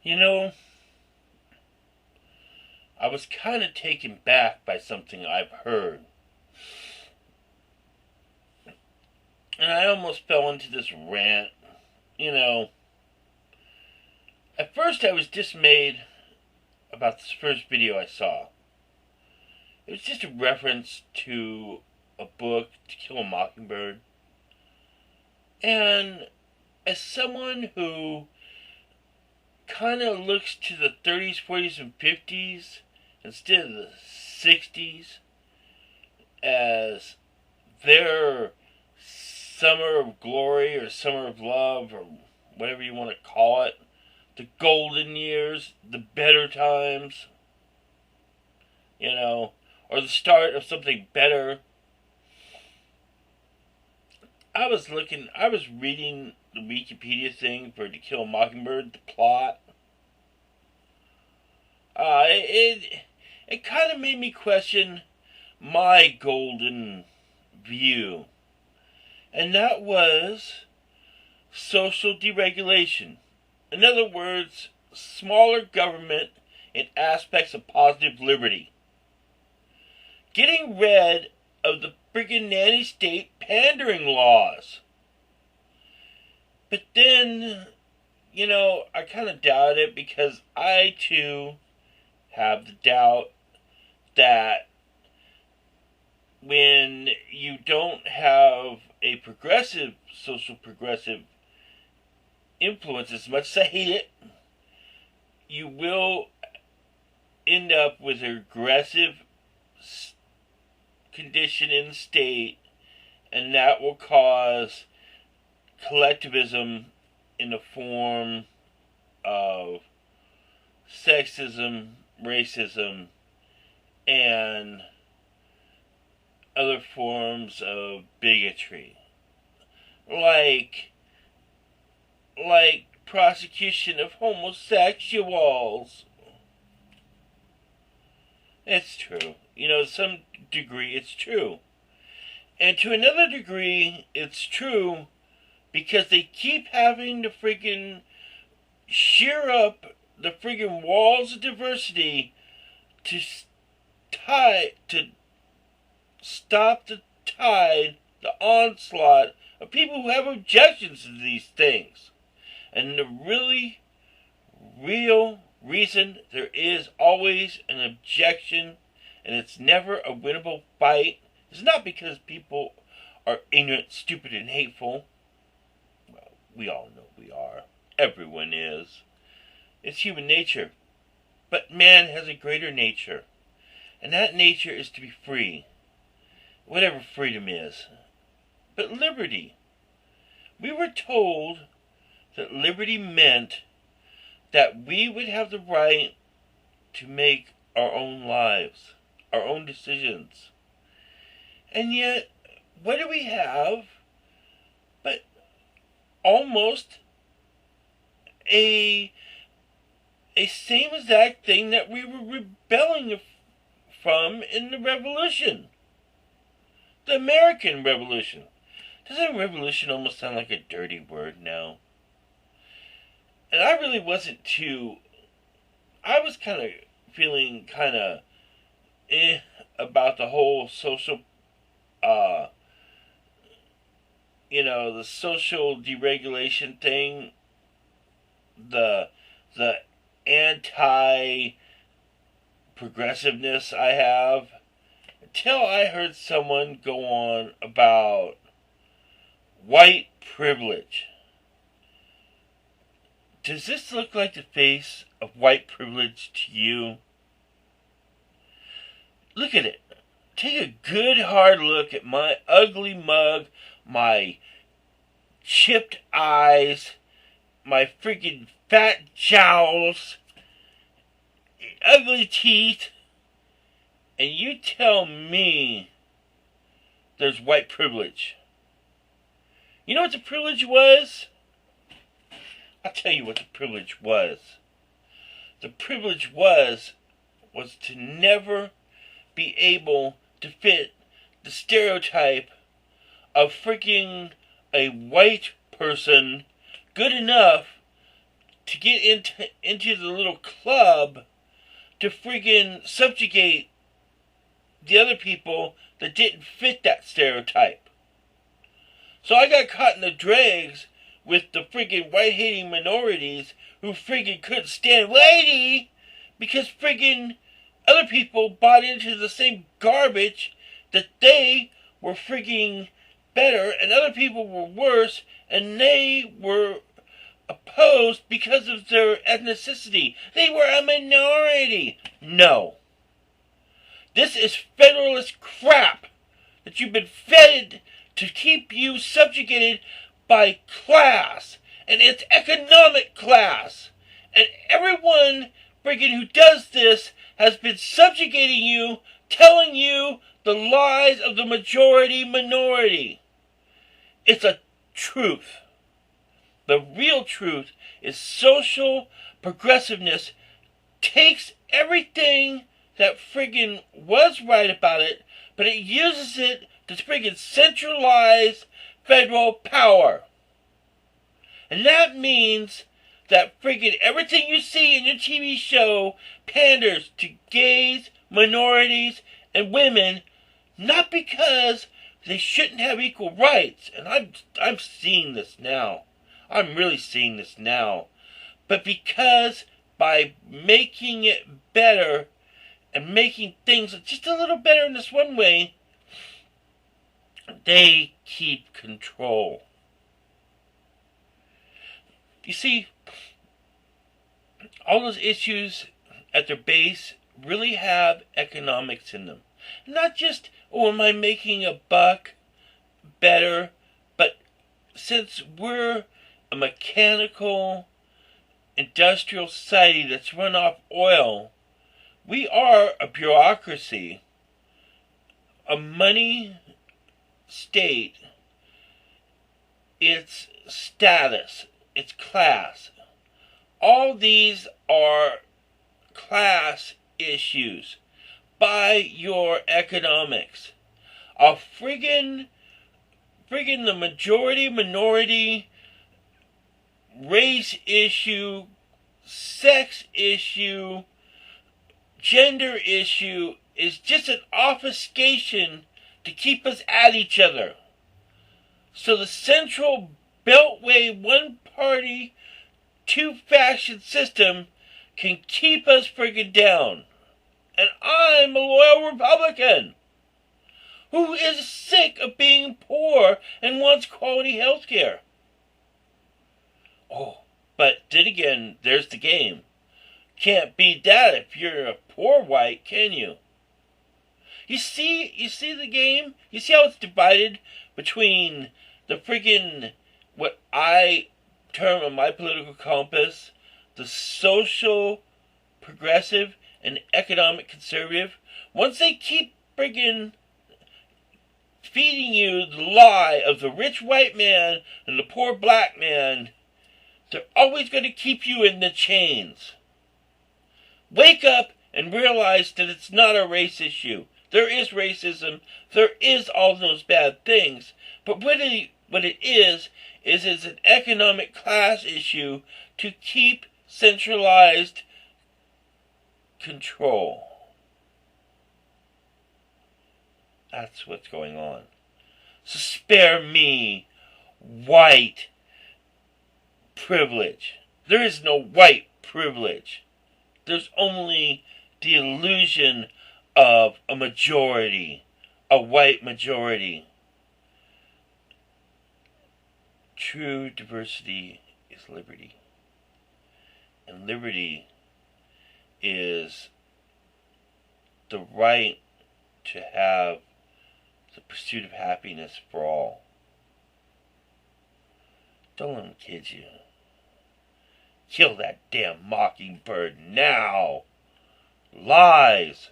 You know, I was kind of taken back by something I've heard. And I almost fell into this rant. You know, at first I was dismayed about this first video I saw. It was just a reference to a book, To Kill a Mockingbird. And as someone who kind of looks to the 30s, 40s, and 50s instead of the 60s as their summer of glory or summer of love or whatever you want to call it, the golden years, the better times, or the start of something better. I was reading the Wikipedia thing for To Kill a Mockingbird, the plot. It kind of made me question my golden view. And that was social deregulation. In other words, smaller government in aspects of positive liberty. Getting rid of the friggin' nanny state pandering laws. But then, I kind of doubt it because I too have the doubt that when you don't have a social progressive influence, as much as I hate it, you will end up with a regressive condition in the state, and that will cause collectivism in the form of sexism, racism, and other forms of bigotry. Like prosecution of homosexuals. It's true. To some degree it's true. And to another degree it's true because they keep having to freaking shear up the friggin' walls of diversity to stop the tide, the onslaught of people who have objections to these things. And the really real reason there is always an objection, and it's never a winnable fight, is not because people are ignorant, stupid, and hateful. Well, we all know we are. Everyone is. It's human nature. But man has a greater nature. And that nature is to be free. Whatever freedom is. But liberty. We were told that liberty meant that we would have the right to make our own lives, our own decisions. And yet, what do we have but almost a same exact thing that we were rebelling from in the Revolution? The American Revolution. Doesn't revolution almost sound like a dirty word now? And I really wasn't I was kind of feeling kind of about the whole social, the social deregulation thing, the anti-progressiveness I have, until I heard someone go on about white privilege. Does this look like the face of white privilege to you? Look at it. Take a good hard look at my ugly mug, my chipped eyes, my freaking fat jowls, ugly teeth, and you tell me there's white privilege. You know what the privilege was? I'll tell you what the privilege was. The privilege was to never be able to fit the stereotype of freaking a white person good enough to get into the little club to friggin' subjugate the other people that didn't fit that stereotype. So I got caught in the dregs with the friggin' white-hating minorities who friggin' couldn't stand whitey because friggin' other people bought into the same garbage that they were friggin' better and other people were worse and they were opposed because of their ethnicity. They were a minority. No. This is federalist crap that you've been fed to keep you subjugated by class. And it's economic class. And everyone friggin' who does this has been subjugating you, telling you the lies of the majority minority. It's a truth. The real truth is social progressiveness takes everything that friggin' was right about it, but it uses it to friggin' centralize federal power. And that means that friggin' everything you see in your TV show panders to gays, minorities, and women, not because they shouldn't have equal rights. And I'm seeing this now. I'm really seeing this now. But because by making it better and making things just a little better in this one way, they keep control. You see, all those issues at their base really have economics in them. Not just, oh, am I making a buck better, but since we're a mechanical, industrial society that's run off oil, we are a bureaucracy, a money state, its status, its class. All these are class issues by your economics. A friggin' the majority, minority, race issue, sex issue, gender issue is just an obfuscation to keep us at each other. So the central beltway, one-party, two-faction system can keep us friggin' down. And I'm a loyal Republican who is sick of being poor and wants quality health care. Oh, but then again, there's the game. Can't beat that if you're a poor white, can you? You see the game? You see how it's divided between the friggin' what I term on my political compass, the social progressive and economic conservative. Once they keep friggin' feeding you the lie of the rich white man and the poor black man, they're always going to keep you in the chains. Wake up and realize that it's not a race issue. There is racism. There is all those bad things. But what it is it's an economic class issue to keep centralized control. That's what's going on. So spare me white privilege. There is no white privilege. There's only the illusion of a majority, a white majority. True diversity is liberty. And liberty is the right to have the pursuit of happiness for all. Don't let them kid you. Kill that damn mockingbird now. Lies.